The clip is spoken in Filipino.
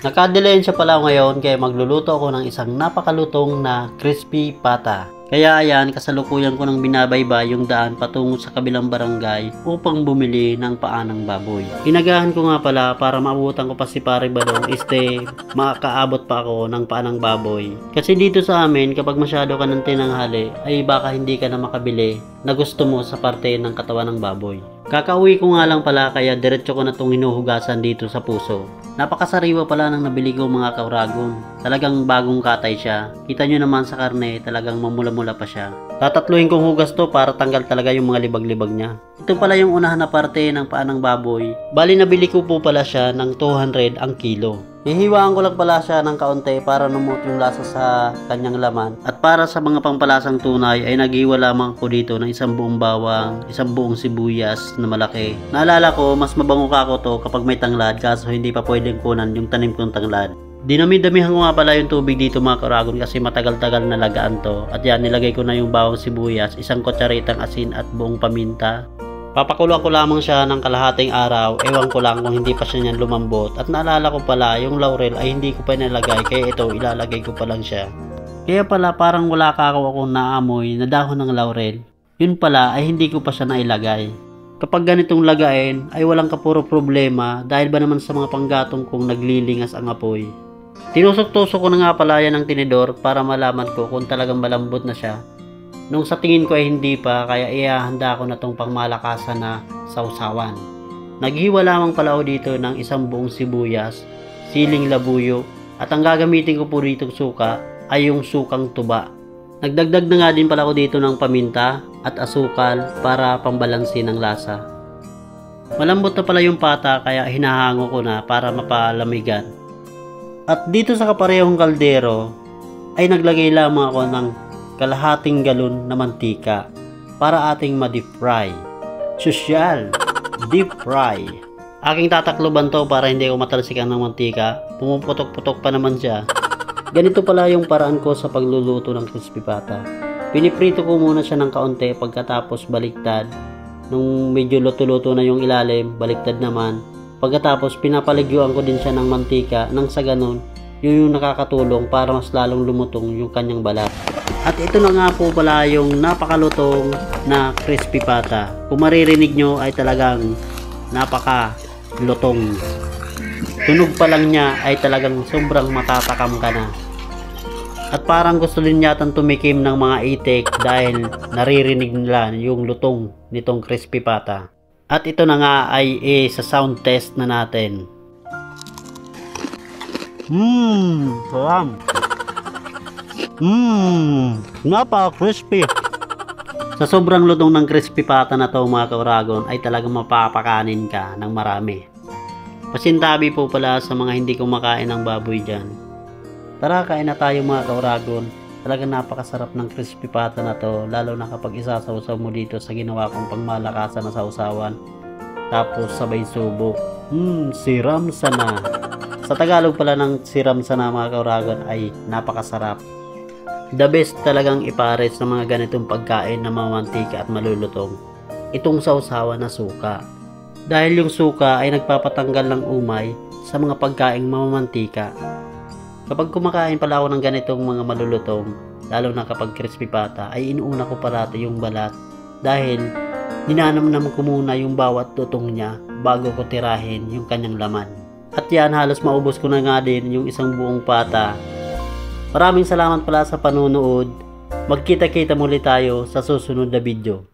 Nakadilensya pala ako ngayon kaya magluluto ako ng isang napakalutong na crispy pata. Kaya ayan, kasalukuyan ko nang binabaybay yung daan patungo sa kabilang barangay upang bumili ng paanang baboy. Inagahan ko nga pala para maabutan ko pa si Pare Balong makakaabot pa ako ng paanang baboy. Kasi dito sa amin, kapag masyado ka ng tinanghali, ay baka hindi ka na makabili na gusto mo sa parte ng katawan ng baboy. Kakauwi ko nga lang pala kaya diretso ko na itong hinuhugasan dito sa puso. Napakasariwa pala ng nabili ko mga kauragon. Talagang bagong katay siya. Kita nyo naman sa karne, talagang mamula-mula pa siya. Tatatluhin kong hugas to para tanggal talaga yung mga libag-libag niya. Ito pala yung unahan na parte ng paanang baboy. Bali nabili ko po pala siya ng 200 ang kilo. Hihiwaan ko lang pala siya ng kaunti para numot yung lasa sa kanyang laman. At para sa mga pampalasang tunay ay naghiwa lamang ko dito ng isang buong bawang, isang buong sibuyas na malaki. Naalala ko, mas mabango ka ko to kapag may tanglad kaso hindi pa pwedeng kunan yung tanim kong tanglad. Dinami-damihan ko nga pala yung tubig dito mga kauragon kasi matagal-tagal na lagaan to. At yan, nilagay ko na yung bawang sibuyas, isang kutsaritang asin at buong paminta. Papakuluan ko lamang siya ng kalahating araw, ewan ko lang kung hindi pa siya niyan lumambot. At naalala ko pala, yung laurel ay hindi ko pa nilagay, kaya ito ilalagay ko pa lang siya. Kaya pala parang wala ka ako naamoy na dahon ng laurel. Yun pala ay hindi ko pa siya nailagay. Kapag ganitong lagain ay walang kapuro problema dahil ba naman sa mga panggatong kong naglilingas ang apoy. Tinusok-tusok ko na nga pala yan ng tinidor para malaman ko kung talagang malambot na siya. Nung sa tingin ko ay hindi pa, kaya ihahanda ko na tong pangmalakasan na sausawan. Naghiwa lamang pala ako dito ng isang buong sibuyas, siling labuyo, at ang gagamitin ko po dito suka ay yung sukang tuba. Nagdagdag na nga din pala ako dito ng paminta at asukal para pambalansi ng lasa. Malambot na pala yung pata kaya hinahango ko na para mapalamigan. At dito sa kaparehong kaldero ay naglagay lamang ako ng kalahating galon na mantika para ating ma-deep fry. Sosyal, deep fry. Aking tatakloban to para hindi ako matalsikan ng mantika. Pumuputok-putok pa naman siya. Ganito pala yung paraan ko sa pagluluto ng crispy pata. Piniprito ko muna siya ng kaunti pagkatapos baliktad. Nung medyo luto-luto na yung ilalim, baliktad naman. Pagkatapos pinapaligyuan ko din siya ng mantika nang sa ganun, yun yung nakakatulong para mas lalong lumutong yung kanyang balat. At ito na nga po pala yung napakalutong na crispy pata. Kung maririnig nyo ay talagang napakalutong. Tunog pa lang niya ay talagang sobrang matatakam ka na. At parang gusto din yatang tumikim ng mga itik dahil naririnig nila yung lutong nitong crispy pata. At ito na nga ay sa sound test na natin. Sarap. Napaka-crispy. Sa sobrang lutong ng crispy pata na to mga kauragon ay talagang mapapakanin ka ng marami. Pasintabi po pala sa mga hindi kumakain ng baboy dyan. Tara, kain na tayo mga kauragon. Talagang napakasarap ng crispy pata na to, lalo na kapag isasawsaw mo dito sa ginawa kong pangmalakasan na sausawan. Tapos sabay subo. Siram sana. Sa Tagalog pala ng siram sana mga kauragon ay napakasarap. The best talagang ipares sa mga ganitong pagkain na mamantika at malulutong. Itong sausawan na suka. Dahil yung suka ay nagpapatanggal ng umay sa mga pagkaing mamamantika. Kapag kumakain pala ako ng ganitong mga malulutong, lalo na kapag crispy pata, ay inuuna ko parati yung balat. Dahil ninanamnam ko muna yung bawat lutong niya bago ko tirahin yung kanyang laman. At yan, halos maubos ko na nga din yung isang buong pata. Maraming salamat pala sa panunood. Magkita-kita muli tayo sa susunod na video.